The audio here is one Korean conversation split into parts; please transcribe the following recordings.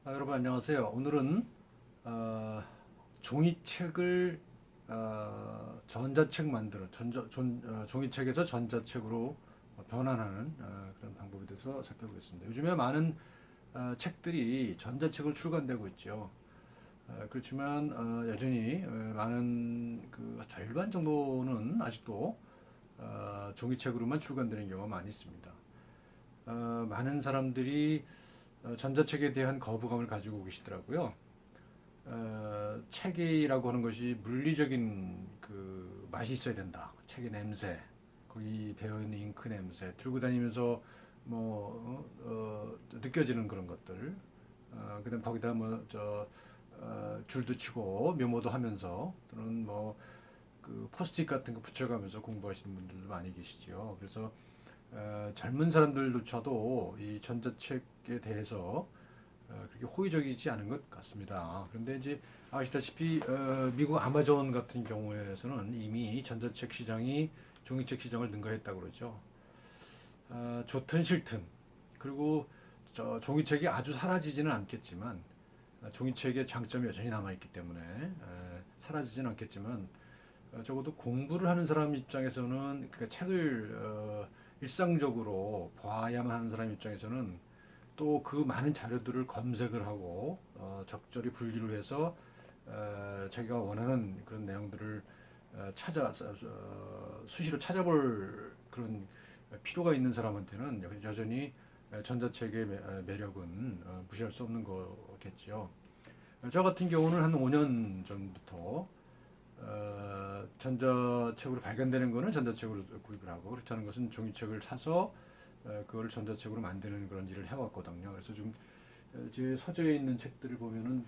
여러분 안녕하세요. 오늘은 종이책을 전자책 만드는 종이책에서 전자책으로 변환하는 그런 방법에 대해서 살펴보겠습니다. 요즘에 많은 책들이 전자책으로 출간되고 있죠. 그렇지만 여전히 많은 그 절반 정도는 아직도 종이책으로만 출간되는 경우가 많이 있습니다. 많은 사람들이 전자책에 대한 거부감을 가지고 계시더라고요. 책이라고 하는 것이 물리적인 그 맛이 있어야 된다. 책의 냄새, 거기 배어 있는 잉크 냄새, 들고 다니면서 느껴지는 그런 것들. 그다음 거기다 줄도 치고 메모도 하면서 또는 그 포스트잇 같은 거 붙여가면서 공부하시는 분들도 많이 계시죠. 그래서 젊은 사람들조차도 이 전자책에 대해서 그렇게 호의적이지 않은 것 같습니다. 그런데 이제 아시다시피 미국 아마존 같은 경우에서는 이미 전자책 시장이 종이책 시장을 능가했다고 그러죠. 좋든 싫든 그리고 종이책이 아주 사라지지는 않겠지만 종이책의 장점이 여전히 남아있기 때문에 사라지지는 않겠지만 적어도 공부를 하는 사람 입장에서는 그 책을 일상적으로 봐야만 하는 사람 입장에서는 또 그 많은 자료들을 검색을 하고 적절히 분류를 해서 자기가 원하는 그런 내용들을 수시로 찾아볼 그런 필요가 있는 사람한테는 여전히 전자책의 매력은 무시할 수 없는 거겠지요. 저 같은 경우는 한 5년 전부터 전자책으로 발간되는 거는 전자책으로 구입을 하고 그렇지 않은 것은 종이책을 사서 그걸 전자책으로 만드는 그런 일을 해왔거든요. 그래서 지금 제 서재에 있는 책들을 보면은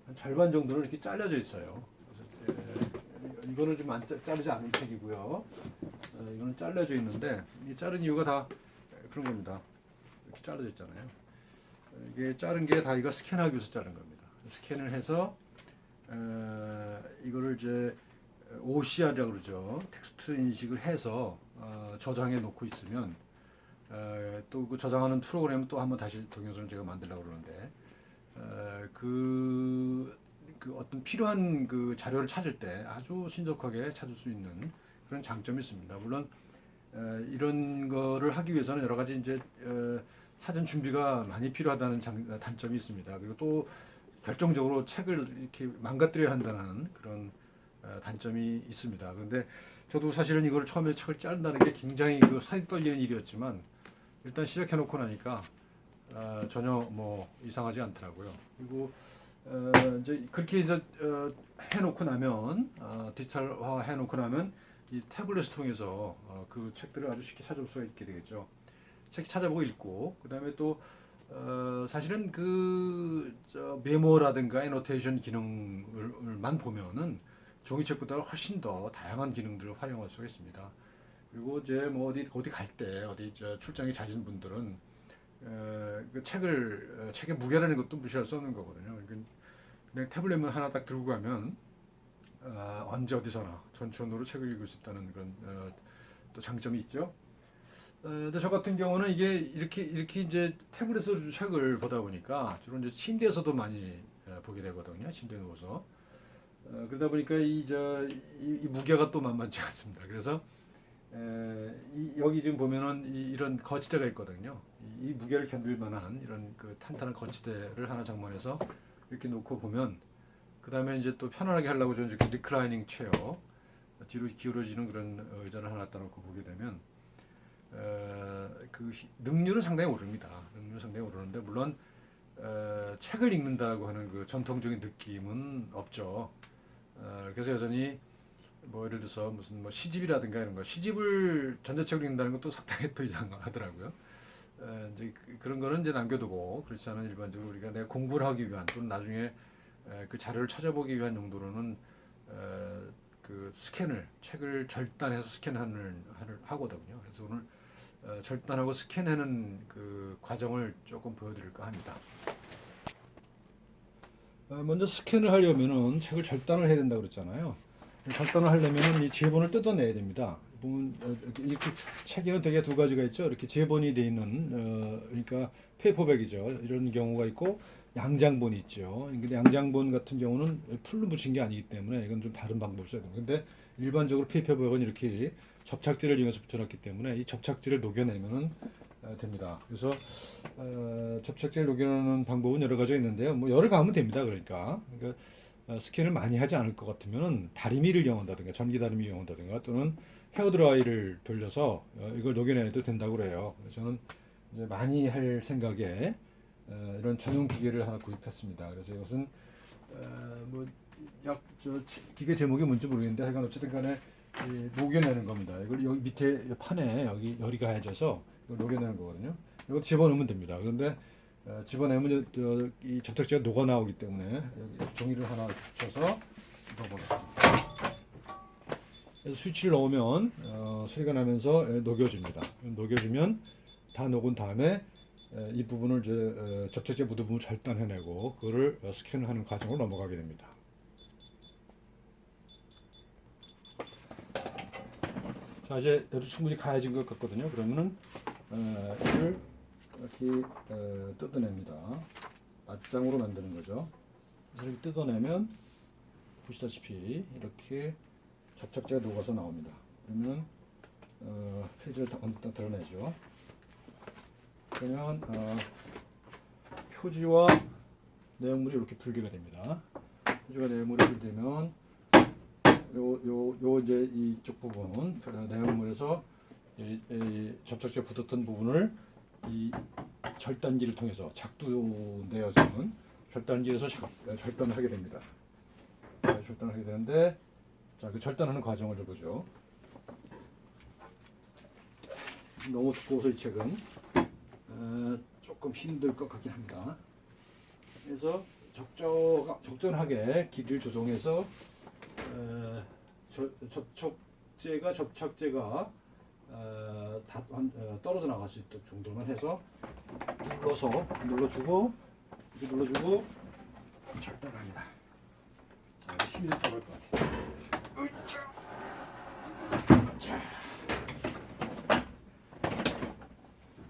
한 절반 정도는 이렇게 잘려져 있어요. 그래서 이거는 좀 자르지 않은 책이고요. 이거는 잘려져 있는데 이 자른 이유가 다 그런 겁니다. 이렇게 잘라져 있잖아요. 이게 자른 게 다 이거 스캔하기 위해서 자른 겁니다. 스캔을 해서 이거를 이제 OCR이라고 그러죠. 텍스트 인식을 해서 저장해 놓고 있으면 또 그 저장하는 프로그램 또 한번 다시 동영상을 제가 만들려고 그러는데 그 어떤 필요한 그 자료를 찾을 때 아주 신속하게 찾을 수 있는 그런 장점이 있습니다. 물론 이런 거를 하기 위해서는 여러 가지 이제 사전 준비가 많이 필요하다는 단점이 있습니다. 그리고 또 결정적으로 책을 이렇게 망가뜨려야 한다는 그런 단점이 있습니다. 그런데 저도 사실은 이걸 처음에 책을 자른다는 게 굉장히 그 살이 떨리는 일이었지만 일단 시작해 놓고 나니까 전혀 이상하지 않더라고요. 그리고 이제 그렇게 이제 해놓고 나면 디지털화 해놓고 나면 이 태블릿을 통해서 그 책들을 아주 쉽게 찾아볼 수가 있게 되겠죠. 책 찾아보고 읽고 그다음에 또 사실은 메모라든가 애노테이션 기능을만 보면은 종이책보다 훨씬 더 다양한 기능들을 활용할 수가 있습니다. 그리고 이제 어디 갈 때 어디 출장에 자신 분들은 그 책의 무게라는 것도 무시할 수 없는 거거든요. 그냥 태블릿만 하나 딱 들고 가면 언제 어디서나 전천후로 책을 읽을 수 있다는 그런 또 장점이 있죠. 근데 저 같은 경우는 이게 이렇게 이제 태블릿으로 책을 보다 보니까 주로 이제 침대에서도 많이 보게 되거든요. 침대에 누워서. 그러다 보니까 이 무게가 또 만만치 않습니다. 그래서 여기 지금 보면은 이런 거치대가 있거든요. 이 무게를 견딜 만한 이런 그 탄탄한 거치대를 하나 장만해서 이렇게 놓고 보면 그 다음에 이제 또 편안하게 하려고 저는 이렇게 리클라이닝 체어 뒤로 기울어지는 그런 의자를 하나 갖다 놓고 보게 되면 그 능률은 상당히 오릅니다. 능률은 상당히 오르는데 물론 책을 읽는다고 하는 그 전통적인 느낌은 없죠. 그래서 여전히 예를 들어서 무슨 시집이라든가 이런 거 시집을 전자책으로 읽는다는 것도 상당히 또 이상하더라고요. 이제 그런 거는 이제 남겨두고 그렇지 않은 일반적으로 우리가 내가 공부를 하기 위한 또는 나중에 그 자료를 찾아보기 위한 용도로는 그 책을 절단해서 스캔을 하거든요. 그래서 오늘 절단하고 스캔하는 그 과정을 조금 보여드릴까 합니다. 먼저 스캔을 하려면은 책을 절단을 해야 된다 그랬잖아요. 절단을 하려면은 이 제본을 뜯어내야 됩니다. 보면 이렇게 책에는 되게 두 가지가 있죠. 이렇게 제본이 돼 있는 그러니까 페이퍼백이죠. 이런 경우가 있고 양장본이 있죠. 근데 양장본 같은 경우는 풀로 붙인 게 아니기 때문에 이건 좀 다른 방법을 써야 돼요. 근데 일반적으로 페이퍼백은 이렇게 접착제를 이용해서 붙여놨기 때문에 이 접착제를 녹여내면 됩니다. 그래서 접착제를 녹여내는 방법은 여러 가지가 있는데요. 뭐 열을 가하면 됩니다. 그러니까 스캔을 많이 하지 않을 것 같으면은 다리미를 이용한다든가 전기 다리미 이용한다든가 또는 헤어드라이를 돌려서 이걸 녹여내도 된다고 그래요. 저는 이제 많이 할 생각에 이런 전용 기계를 하나 구입했습니다. 그래서 이것은 뭐약저 기계 제목이 뭔지 모르겠는데 하여간 어쨌든 간에 녹여내는 겁니다. 이걸 여기 밑에 판에 여기 열이 가해져서 이걸 녹여내는 거거든요. 이거 집어넣으면 됩니다. 그런데 집어내면 이 접착제가 녹아 나오기 때문에 여기 종이를 하나 붙여서 넣어보겠습니다. 그래서 스위치를 넣으면 소리가 나면서 녹여줍니다. 녹여주면 다 녹은 다음에 이 부분을 이제 접착제 묻은 부분을 절단해내고 그거를 스캔하는 과정으로 넘어가게 됩니다. 자, 이제 열이 충분히 가해진 것 같거든요. 그러면은 이를 이렇게 뜯어냅니다. 맞장으로 만드는 거죠. 그래서 이렇게 뜯어내면 보시다시피 이렇게 접착제가 녹아서 나옵니다. 그러면 페이지를 다 드러내죠. 그러면 표지와 내용물이 이렇게 분리가 됩니다. 표지와 내용물이 분리되면 요 이제 이쪽 부분은 내용물에서 이 접착제 붙었던 부분을 이 절단기를 통해서 작두 내어주는 절단기에서 절단을 하게 됩니다. 절단을 하게 되는데 자, 그 절단하는 과정을 보죠. 너무 두꺼워서 이 책은 조금 힘들 것 같긴 합니다. 그래서 적절하게 길이를 조정해서 접착제가 떨어져 나갈 수 있도록 정도만 해서 눌러주고 절단합니다. 자, 힘이 들어갈 것 같아요.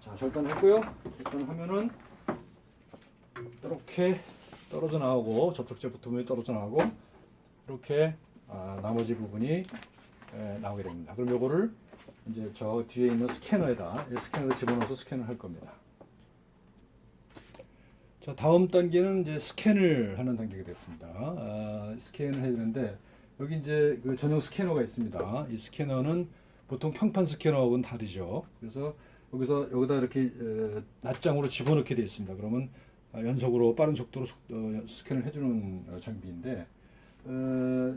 자, 절단했고요. 절단하면은 이렇게 떨어져 나오고 접착제 부품이 떨어져 나오고 이렇게 나머지 부분이 나오게 됩니다. 그럼 요거를 이제 저 뒤에 있는 스캐너에다 집어넣어서 스캔을 할 겁니다. 자, 다음 단계는 이제 스캔을 하는 단계가 됐습니다. 스캔을 해야 되는데 여기 이제 그 전용 스캐너가 있습니다. 이 스캐너는 보통 평판 스캐너하고는 다르죠. 그래서 여기다 이렇게 낱장으로 집어넣게 되어 있습니다. 그러면 연속으로 빠른 속도로 스캔을 해주는 장비인데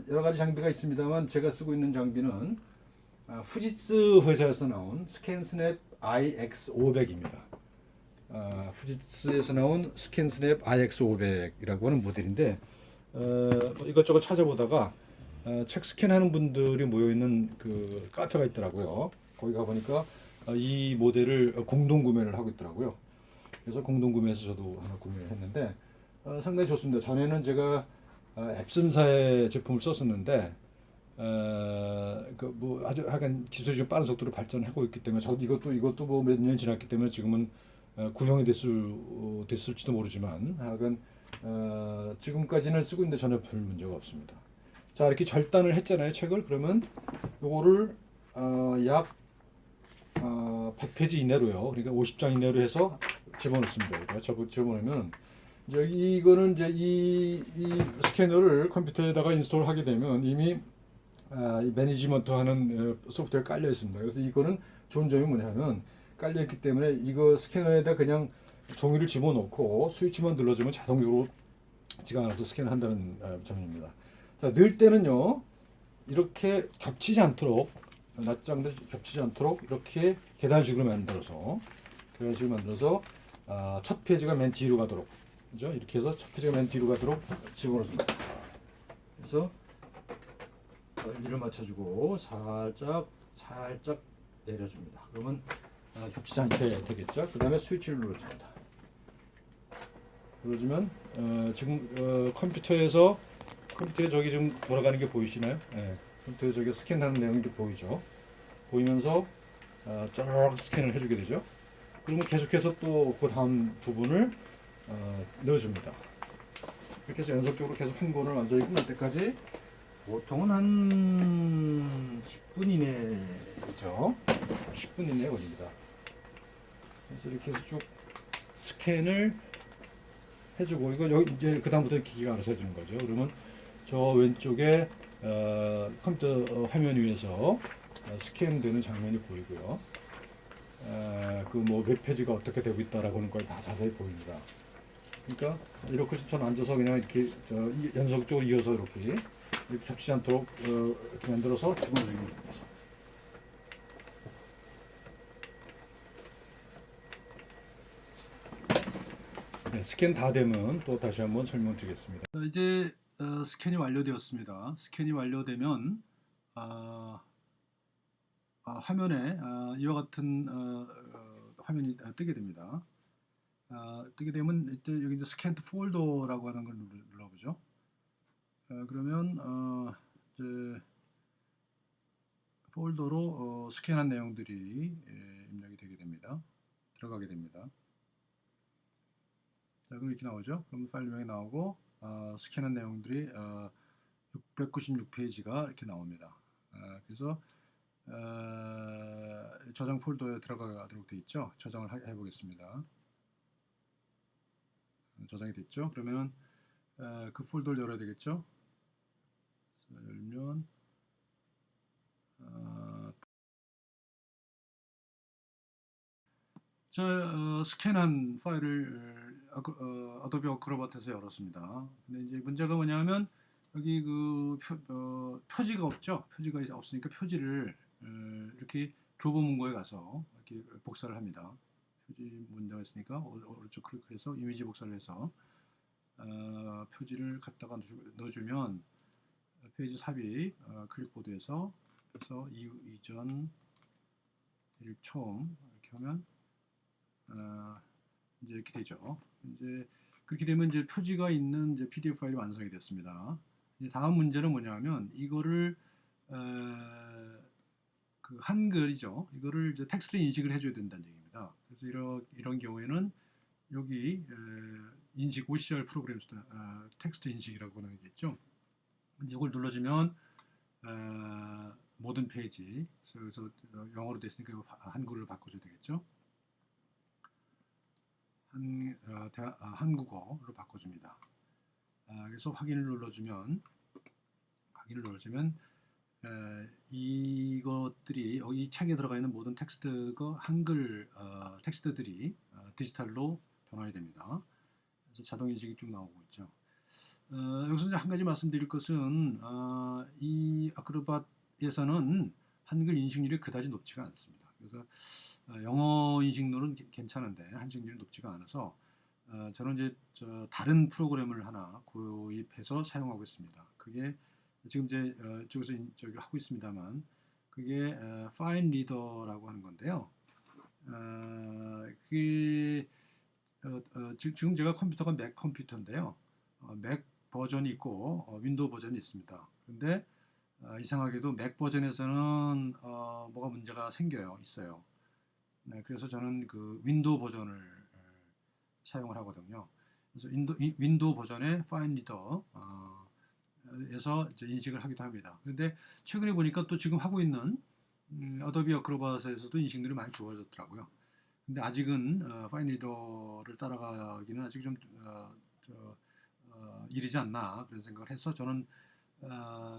여러 가지 장비가 있습니다만 제가 쓰고 있는 장비는 후지츠 회사에서 나온 스캔스냅 IX500입니다. 후지츠에서 나온 스캔스냅 IX500이라고 하는 모델인데 이것저것 찾아보다가 책 스캔하는 분들이 모여 있는 그 카페가 있더라고요. 거기 가 보니까 이 모델을 공동 구매를 하고 있더라고요. 그래서 공동 구매해서 저도 하나 구매했는데 상당히 좋습니다. 전에는 제가 앱슨사의 제품을 썼었는데 뭐 아주 약간 기술이 좀 빠른 속도로 발전하고 있기 때문에 저도 이것도 뭐 몇 년 지났기 때문에 지금은 구형이 됐을지도 모르지만 하여간 지금까지는 쓰고 있는데 전혀 별 문제가 없습니다. 자, 이렇게 절단을 했잖아요, 책을. 그러면 요거를 약 100페이지 이내로요. 그러니까 50장 이내로 해서 집어넣습니다. 그러니까 집어넣으면 이제 이거는 이제 이 스캐너를 컴퓨터에다가 인스톨하게 되면 이미 매니지먼트하는 소프트웨어가 깔려 있습니다. 그래서 이거는 좋은 점이 뭐냐면 깔려 있기 때문에 이거 스캐너에다 그냥 종이를 집어넣고 스위치만 눌러주면 자동적으로 지가 알아서 스캔한다는 점입니다. 자, 넣을 때는요 이렇게 겹치지 않도록 낱장들 겹치지 않도록 이렇게 계단식으로 만들어서 첫 페이지가 맨 뒤로 가도록 그죠? 이렇게 해서 첫 페이지가 맨 뒤로 가도록 집어넣습니다. 그래서 위를 맞춰주고 살짝 내려줍니다. 그러면 겹치지 않게 되겠죠. 그 다음에 스위치를 눌러줍니다. 눌러주면 지금 컴퓨터에 저기 좀 돌아가는 게 보이시나요? 네. 컴퓨터에 저기 스캔하는 내용이 보이죠. 보이면서 쭉 스캔을 해주게 되죠. 그러면 계속해서 또 그 다음 부분을 넣어줍니다. 이렇게 해서 연속적으로 계속 한 권을 완전히 끝날 때까지 보통은 한 10분 이내죠. 10분 이내에 걸립니다. 그래서 이렇게 해서 쭉 스캔을 해주고, 이거 여기 이제 그 다음부터 기기가 알아서 해주는 거죠. 그러면 저 왼쪽에 컴퓨터 화면 위에서 스캔되는 장면이 보이고요. 그 뭐 웹 페이지가 어떻게 되고 있다라고 하는 걸 다 자세히 보입니다. 그러니까 이렇게 해서 저는 앉아서 그냥 이렇게 연속적으로 이어서 이렇게 겹치지 않도록 이렇게 만들어서 집어넣는 겁니다. 네, 스캔 다 되면 또 다시 한번 설명드리겠습니다. 이제 스캔이 완료되었습니다. 스캔이 완료되면 화면에 이와 같은 화면이 뜨게 됩니다. 뜨게 되면 이제 여기 이제 스캔 폴더라고 하는 걸 눌러보죠. 그러면 이제 폴더로 스캔한 내용들이 입력이 되게 됩니다. 들어가게 됩니다. 자, 그럼 이렇게 나오죠. 그럼 파일명이 나오고 스캔한 내용들이 696페이지가 이렇게 나옵니다. 그래서 저장 폴더에 들어가도록 되어 있죠. 저장을 해보겠습니다. 저장이 됐죠. 그러면 그 폴더를 열어야 되겠죠. 열면 스캔한 파일을 어도비 어크로바트에서 열었습니다. 근데 이제 문제가 뭐냐면 여기 그 표지가 없죠. 표지가 없으니까 표지를 이렇게 교보 문고에 가서 이렇게 복사를 합니다. 표지 문제가 있으니까 오른쪽 클릭해서 이미지 복사를 해서 표지를 갖다가 넣어주면 페이지 삽입 클립보드에서 해서 이전 1총 이렇게 하면 이제 이렇게 되죠. 이제 그렇게 되면 이제 표지가 있는 이제 PDF 파일이 완성이 됐습니다. 이제 다음 문제는 뭐냐면 이거를 그 한글이죠. 이거를 이제 텍스트로 인식을 해줘야 된다는 얘기입니다. 그래서 이런 경우에는 여기 인식 OCR 프로그램 텍스트 인식이라고 하는 게 있죠. 이걸 눌러주면 모든 페이지, 그래서 영어로 됐으니까 한글로 바꿔줘야 되겠죠. 한국어로 바꿔줍니다. 그래서 확인을 눌러주면 이것들이 이 책에 들어가 있는 모든 텍스트가 한글 텍스트들이 디지털로 변화가 됩니다. 그래서 자동 인식이 쭉 나오고 있죠. 여기서 이제 한 가지 말씀드릴 것은 이 아크로밧에서는 한글 인식률이 그다지 높지가 않습니다. 그래서 영어 인식률은 괜찮은데 한식률이 높지가 않아서 저는 이제 다른 프로그램을 하나 구입해서 사용하고 있습니다. 그게 지금 이제 쪽에서 저기를 하고 있습니다만 그게 파인 리더라고 하는 건데요. 그게 지금 제가 컴퓨터가 맥 컴퓨터인데요. 맥 버전이 있고 윈도우 버전이 있습니다. 근데 이상하게도 맥 버전에서는 뭐가 문제가 있어요. 네, 그래서 저는 그 윈도우 버전을 사용을 하거든요. 그래서 윈도우 버전의 파인 리더 에서 이제 인식을 하기도 합니다. 그런데 최근에 보니까 또 지금 하고 있는 어도비 어크로밧에서도 인식률이 많이 좋아졌더라고요. 근데 아직은 파인 리더를 따라가기는 아직 좀 이르지 않나 그런 생각을 해서 저는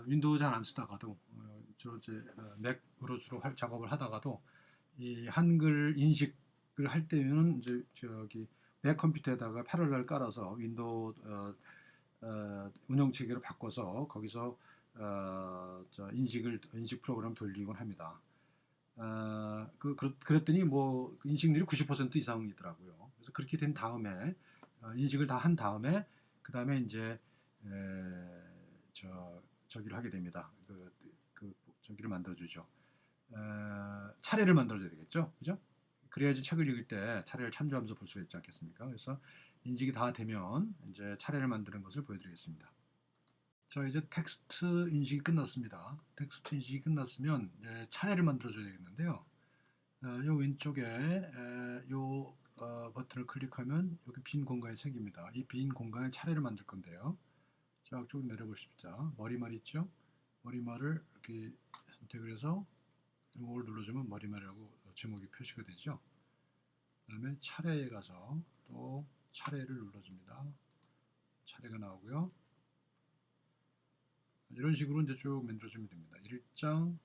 윈도우 잘 안 쓰다가도 주로 이제 맥으로 주로 작업을 하다가도 이 한글 인식을 할 때는 이제 저기 맥 컴퓨터에다가 패러렐 깔아서 윈도우 운영 체계로 바꿔서 거기서 인식 프로그램 돌리곤 합니다. 그랬더니 뭐 인식률이 90% 이상이더라고요. 그래서 그렇게 된 다음에 인식을 다 한 다음에 그 다음에 이제 저기를 하게 됩니다. 저기를 만들어주죠. 차례를 만들어줘야 되겠죠, 그죠? 그래야지 책을 읽을 때 차례를 참조하면서 볼 수 있지 않겠습니까? 그래서 인식이 다 되면 이제 차례를 만드는 것을 보여드리겠습니다. 자, 이제 텍스트 인식이 끝났습니다. 텍스트 인식이 끝났으면 이제 차례를 만들어줘야 되겠는데요. 요 왼쪽에 요 버튼을 클릭하면 여기 빈 공간이 생깁니다. 이 빈 공간에 차례를 만들 건데요. 쫙 쭉 내려보십시다. 머리말 있죠? 머리말을 이렇게 선택을 해서 이걸 눌러주면 머리말이라고 제목이 표시가 되죠. 그 다음에 차례에 가서 또 차례를 눌러줍니다. 차례가 나오고요. 이런 식으로 이제 쭉 만들어주면 됩니다. 1장,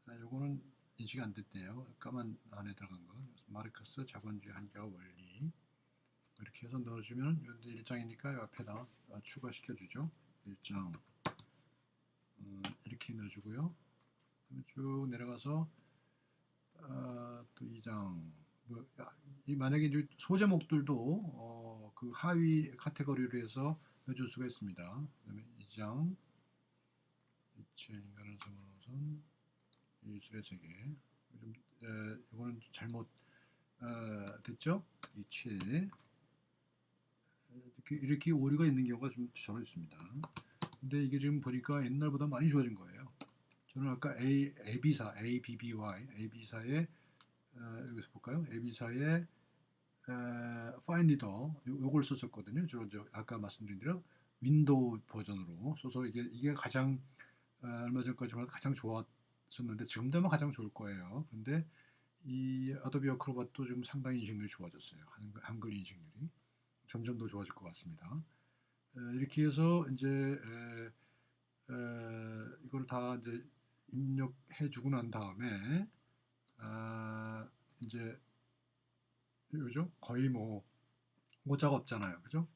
요거는 인식이 안 됐네요. 까만 안에 들어간 거. 마르크스, 자본주의 한계와 원리. 이렇게 해서 넣어주면 1장이니까 옆에다 추가시켜주죠. 1장. 이렇게 넣어주고요. 쭉 내려가서 또 2장. 만약에 이제 소제목들도 그 하위 카테고리로 해서 넣어줄 수가 있습니다. 그 다음에 2장, 이체 인간을 성원선, 예술의 세계. 이거는 잘못 됐죠? 이체. 이렇게 오류가 있는 경우가 좀 저러 있습니다. 근데 이게 지금 보니까 옛날보다 많이 좋아진 거예요. 저는 아까 AB사, ABBY, 여기서 볼까요? AB사의 파인리더 요걸 썼었거든요. 저 아까 말씀드린 대로 윈도우 버전으로 써서 이게 가장 얼마 전까지만 가장 좋았었는데 지금 되면 가장 좋을 거예요. 그런데 이 아도비 어크로밧도 좀 상당히 인식률이 좋아졌어요. 한글 인식률이 점점 더 좋아질 것 같습니다. 이렇게 해서 이제 이걸 다 이제 입력해주고 난 다음에 이제 요죠 거의 뭐 오자가 없잖아요, 그죠?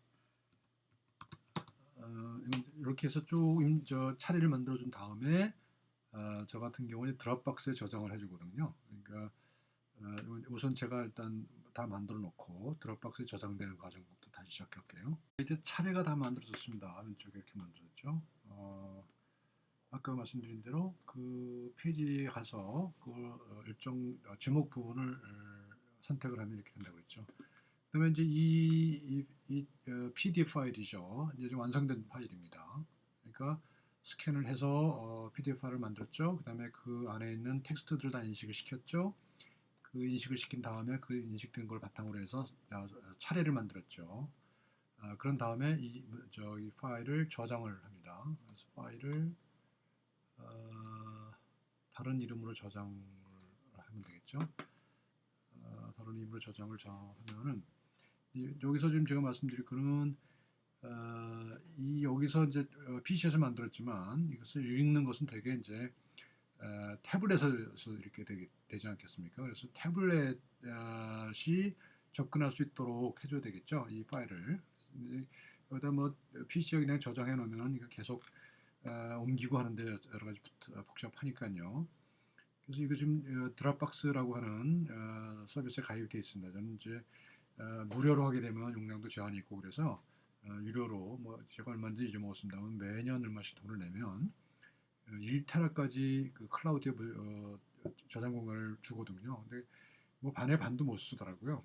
이렇게 해서 쭉 차례를 만들어준 다음에 저 같은 경우에 드롭박스에 저장을 해주거든요. 그러니까 우선 제가 일단 다 만들어 놓고 드롭박스에 저장되는 과정부터 다시 시작할게요. 이제 차례가 다 만들어졌습니다. 왼쪽에 이렇게 만들어졌죠. 아까 말씀드린 대로 그 페이지에 가서 그 일정 제목 부분을 선택을 하면 이렇게 된다고 그랬죠. 그다음에 이제 이 PDF 파일이죠. 이제 좀 완성된 파일입니다. 그러니까 스캔을 해서 PDF 파일을 만들었죠. 그다음에 그 안에 있는 텍스트들 다 인식을 시켰죠. 그 인식을 시킨 다음에 그 인식된 걸 바탕으로 해서 차례를 만들었죠. 그런 다음에 이 파일을 저장을 합니다. 그래서 파일을 다른 이름으로 저장을 하면 되겠죠. 다른 이름으로 저장을 하면은 여기서 지금 제가 말씀드릴 거는 여기서 이제 PC에서 만들었지만 이것을 읽는 것은 되게 이제 태블릿에서 이렇게 되지 않겠습니까? 그래서 태블릿이 접근할 수 있도록 해줘야 되겠죠. 이 파일을 여기다 뭐 PC에 그냥 저장해 놓으면 이거 계속 옮기고 하는데 여러 가지 복잡하니까요. 그래서 이거 지금 드롭박스라고 하는 서비스에 가입되어 있습니다. 저는 이제 무료로 하게 되면 용량도 제한이 있고 그래서 유료로 뭐 제가 얼마인지 잊어먹었습니다만 매년 얼마씩 돈을 내면 1테라까지 그 클라우드에 저장 공간을 주거든요. 근데 뭐 반의 반도 못 쓰더라고요.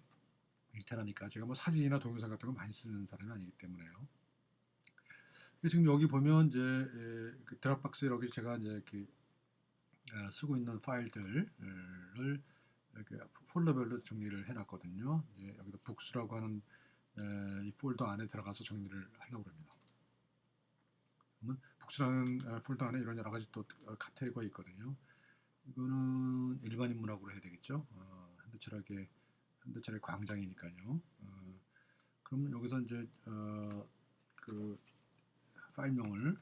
1테라니까 제가 뭐 사진이나 동영상 같은 거 많이 쓰는 사람이 아니기 때문에요. 지금 여기 보면 이제 그 드롭박스에 이렇게 제가 이제 이렇게 쓰고 있는 파일들을 이렇게 폴더별로 정리를 해놨거든요. 여기다 북스라고 하는 이 폴더 안에 들어가서 정리를 하려고 합니다. 그러면 북스라는 폴더 안에 이런 여러 가지 또 카테고리가 있거든요. 이거는 일반인 문학으로 해야 되겠죠. 현대철의 광장이니까요. 그러면 여기서 이제 그 파일명을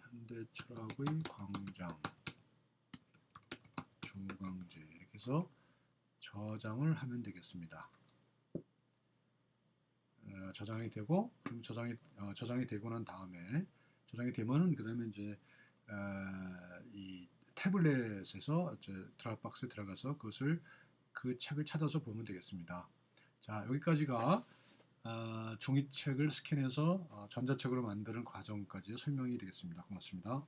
현대철학의 광장 주광재 이렇게 해서 저장을 하면 되겠습니다. 저장이 되고 그럼 저장이 되고 난 다음에 저장이 되면은 그 다음에 이제 이 태블릿에서 드롭박스에 들어가서 그 책을 찾아서 보면 되겠습니다. 자, 여기까지가 종이책을 스캔해서 전자책으로 만드는 과정까지 설명이 되겠습니다. 고맙습니다.